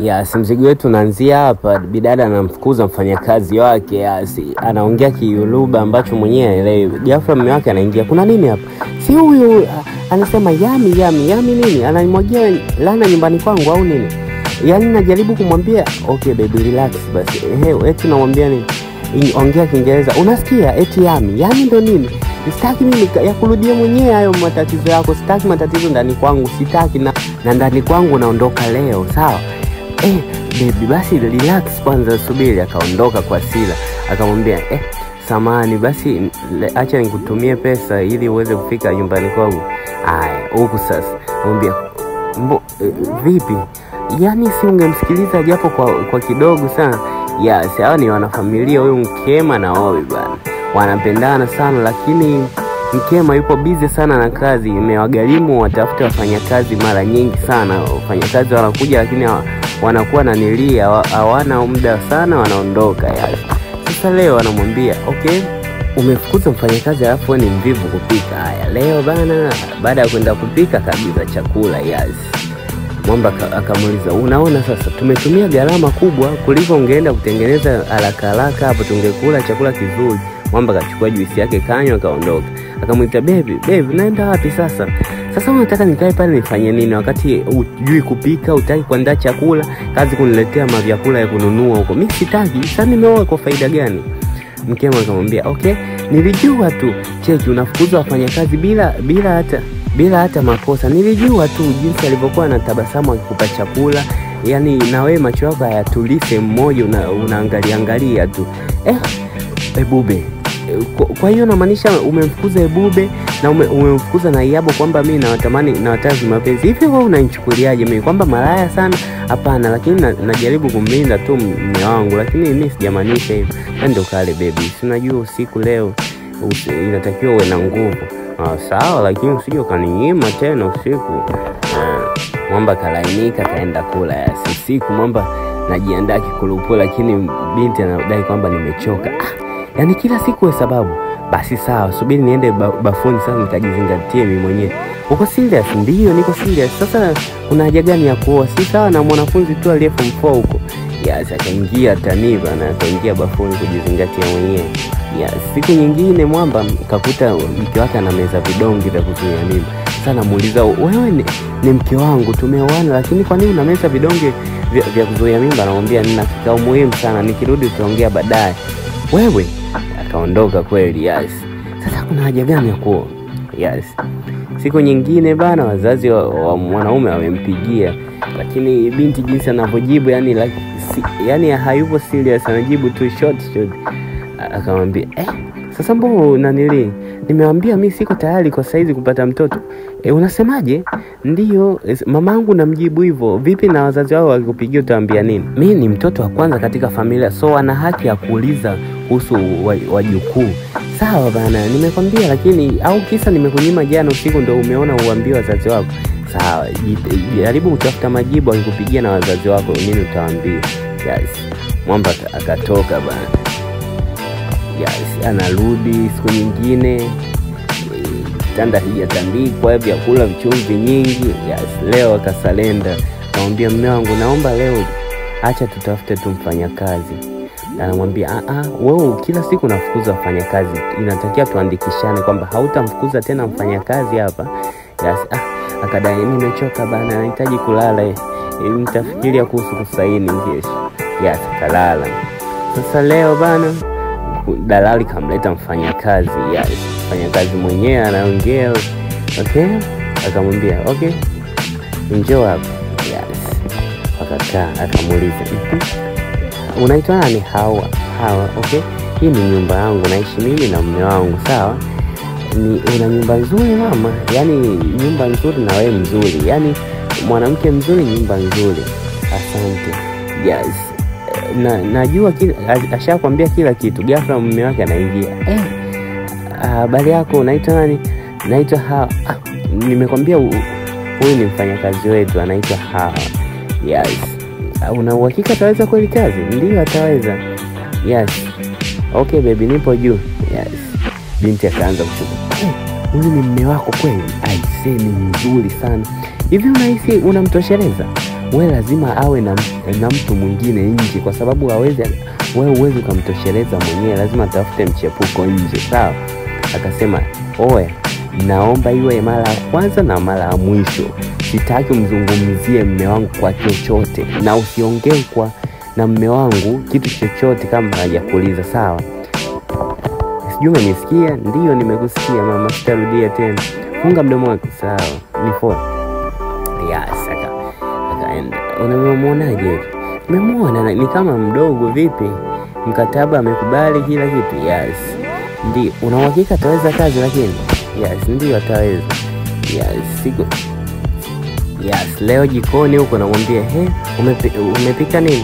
Yes, mzigo wetu unaanzia hapa. Bidada anamfukuza mfanyakazi wake. Yes, anaongea Kiyoruba ambacho mwenyewe haelewi. Ghafla mume wake anaingia. Kuna nini hapa? Si huyu anasema yami nini? Ananimwagia lana nyumbani kwangu au nini? Yaani najaribu kumwambia, okay baby relax basi. Eti namwambia nini? Ongea Kiingereza. Unasikia? Eti yami ndo nini? Sitaki mimi ya kurudia mwenyewe hayo matatizo yako. Sitaki matatizo ndani kwangu. Sitaki na ndani kwangu naondoka leo. Sawa? Baby basi relax kwanza, subiri. Akaondoka kwa sila. Akamwambia samani basi acha nikutumie pesa ili uweze kufika nyumbani kwangu. Huku sasa anamwambia vipi? Yaani si ungemsikiliza japo kwa kidogo sana. Yes, hao ni wanafamilia, huyu Mkema na Obi bana. Wanapendana sana, lakini Mkema yupo busy sana na kazi. Imewagharimu watafute wafanyakazi mara nyingi sana. Wafanyakazi wanakuja lakini wanakuwa na nilia, hawana muda sana, wanaondoka. Yes. Sasa leo anamwambia, okay, umefukuza mfanyakazi alafu wewe ni mvivu kupika. Haya, leo bana baada ya kwenda kupika kabisa chakula. Yes. Mwamba akamuuliza, unaona sasa tumetumia gharama kubwa kuliko ungeenda kutengeneza haraka hapo tungekula chakula kizuri. Mwamba akachukua juisi yake kanywa akaondoka. Akamuita, baby naenda wapi sasa? Sasa unataka nikae pale nifanye nini wakati hujui kupika, hutaki kuandaa chakula, kazi kuniletea mavyakula ya kununua huko. Mimi sitaki. Sasa nimeoa kwa faida gani? Mkema akamwambia, okay, nilijua tu. Cheki unafukuza wafanyakazi bila hata makosa. Nilijua tu jinsi alivyokuwa anatabasamu akikupa chakula. Yaani na wewe macho yako hayatulise mmoja unaangalia tu. Ebube. Kwa hiyo namaanisha umemfukuza Ebube na umemfukuza na Iyabo kwamba mimi nawatazi mapenzi. Hivi wewe unanichukuliaje mimi kwamba malaya sana? Hapana, lakini najaribu kumlinda tu mume wangu, lakini mimi sijamaanisha hivyo. Ndio kale baby. Si unajua usiku leo inatakiwa uwe na nguvu. Sawa, lakini usije ukaninyima tena usiku. Mwamba kalainika kaenda kula. Yes, usiku Mwamba najiandaa kikulupua, lakini binti anadai kwamba nimechoka. Yaani kila siku ya sababu. Basi sawa, subiri niende bafuni sasa nikajizingatie mimi mwenyewe. Uko serious? Ndio niko serious. Sasa kuna haja gani ya kuoa? Si sawa na mwanafunzi tu aliyeform 4 huko. Yes, akaingia taniba na akaingia bafuni kujizingatia mwenyewe. Yes, siku nyingine Mwamba kakuta mke wake anameza vidonge vya kuzuia mimba. Sasa namuuliza, wewe ni mke wangu tumeoana, lakini kwa nini unameza vidonge vya kuzuia mimba? Anamwambia nina kikao muhimu sana, nikirudi tutaongea baadaye. Wewe akaondoka kweli. Yes. Sasa kuna haja gani ya kuoa? Yes. Siku nyingine bana wazazi wa mwanaume wamempigia, lakini binti jinsi anavyojibu yani hayupo serious, anajibu tu short. Akamwambia, sasa mbona nimewaambia mimi siko tayari kwa saizi kupata mtoto. Unasemaje? Ndio, mamangu namjibu hivyo. Vipi na wazazi wao wakikupigia utaambia nini? Mimi ni mtoto wa kwanza katika familia, so ana haki ya kuuliza kuhusu wajukuu. Sawa bana, nimekwambia, lakini au kisa nimekunyima jana usiku ndio umeona uambie wazazi wako. Sawa, jaribu kutafuta majibu akikupigia na wazazi wako nini utawaambia. Yes. Mwamba akatoka bana. Yes, anarudi siku nyingine. Tanda hijatandikwa, vyakula vichumvi nyingi. Yes, leo akasalenda. Akamwambia mume wangu, naomba leo acha tutafute tu mfanyakazi. Anamwambia wewe kila siku unafukuza wafanyakazi. Inatakiwa tuandikishane kwamba hautamfukuza tena mfanyakazi hapa. Yes, akadai nimechoka bana, nahitaji kulala. Nitafikiria kuhusu kusaini kesho. Yes, kalala. Sasa leo bana dalali kamleta mfanyakazi. Yes, mfanyakazi mwenyewe anaongea. Okay, akamwambia okay, njoo hapa. Yes, akakaa akamuuliza, unaitwa nani? Hawa. Okay, hii ni nyumba yangu, naishi mimi na mume wangu. Sawa, una nyumba nzuri mama, yani nyumba nzuri na wewe mzuri, yani mwanamke mzuri, nyumba nzuri. Asante. Yes, najua ashakwambia kila kitu. Ghafla mume wake anaingia. Habari yako, unaitwa nani? Naitwa Hawa. Nimekwambia huyu ni mfanyakazi wetu, anaitwa Hawa. Yes. Una uhakika ataweza kweli kazi? Ndio ataweza. Yes. Okay baby, nipo juu. Yes. Binti akaanza kushuka. Huyu ni mume wako kweli? I say ni mzuri sana. Hivi unahisi unamtosheleza? wewe lazima awe na mtu mwingine nje, kwa sababu wewe huwezi kumtosheleza mwenyewe, lazima tafute mchepuko nje, sawa? Akasema, oe, naomba iwe mara ya kwanza na mara ya mwisho, sitaki mzungumzie mume wangu kwa chochote, na usiongee na mume wangu kitu chochote kama hajakuuliza, sawa? Sijui umenisikia? Ndio, nimekusikia mama, sitarudia tena. Funga mdomo wako, sawa? Ni phone. Yes, akaenda. Unamwonaje? Nimemwona ni kama mdogo vipi? Mkataba amekubali kila kitu. Yes. Ndio, una uhakika ataweza kazi lakini? Yes, ndio ataweza. Yes, siku. Yes, leo jikoni huko namwambia, umepika nini?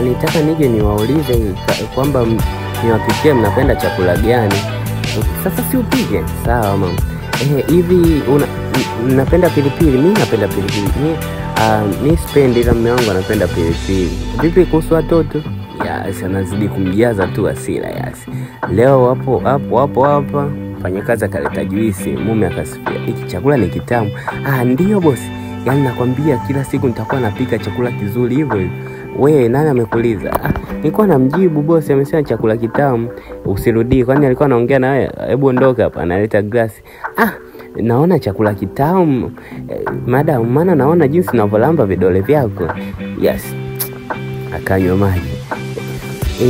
Nitaka nije niwaulize kwamba niwapikie mnapenda chakula gani. Sasa si upike. Sawa mama. Hivi unapenda pilipili? Mimi napenda pilipili. Mimi sipendi, ila mume wangu anapenda pilipili. Vipi kuhusu watoto? Yes, anazidi kumjaza tu hasira. Yes. Leo hapo hapa mfanyakazi akaleta juisi, mume akasifia, hiki chakula ni kitamu. Ndio bosi. Yaani nakwambia kila siku nitakuwa napika chakula kizuri hivyo hivyo. Wewe nani amekuuliza? Nilikuwa namjibu bosi, amesema chakula kitamu. Usirudie, kwani alikuwa anaongea na wewe? Hebu ondoka hapa, analeta glasi. Naona chakula kitamu. Madam, maana naona jinsi unavolamba vidole vyako. Yes. Akanywa maji.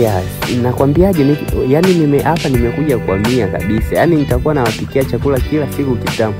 Yes, nakwambiaje, yani nimekuja kwa mia kabisa. Yaani nitakuwa nawapikia chakula kila siku kitamu.